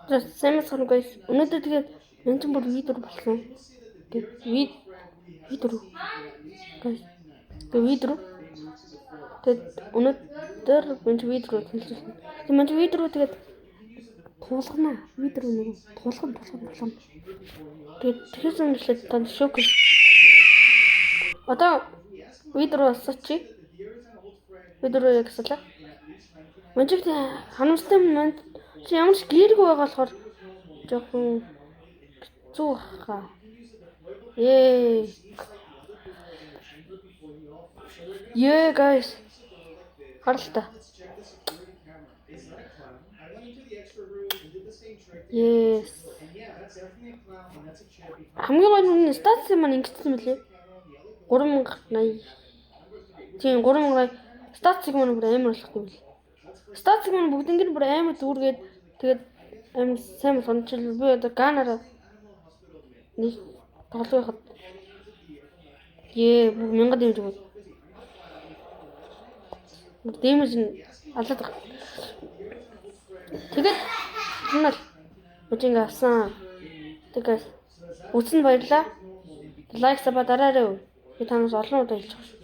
За сайн мэцхан guys. Өнөөдөр тэгээд энэ ч бүр видео болсон. Тэгээд видео. Guys. Тэгээд видео. Тэгээд өнөөдөр энэ видео хэлсэн. Тэгээд видео тэгээд туулгана. Видео нэг туулгана. Тэгээд тэгсэн мэтлээ тань шок. Одоо видео болсоч. Видео яг салаа. Манчиг ханамстай манд чи ямар ч гэрэг байгаа болохоор жоохон хэцүү хаа. Guys. Харалта. Yes. Хамгийн гол нь статус маань ингэсэн мөлий. 3080. Тийм 3080 статусыг маань бүр амар болох юм бэл. Статусыг маань бүгднийг бүр амар зүргээд тэгээд амар сайн сончил би одоо ганараа нэг тоглох байхад бүх 1000 дэмж өгөө. Дэмж алаад баг. Тэгээд энэ л мөчинг авсан. Тэгээд үзсэн баярлаа. Лайк сабаа дараарай. Би танаас олон удаа хэлж байгаа.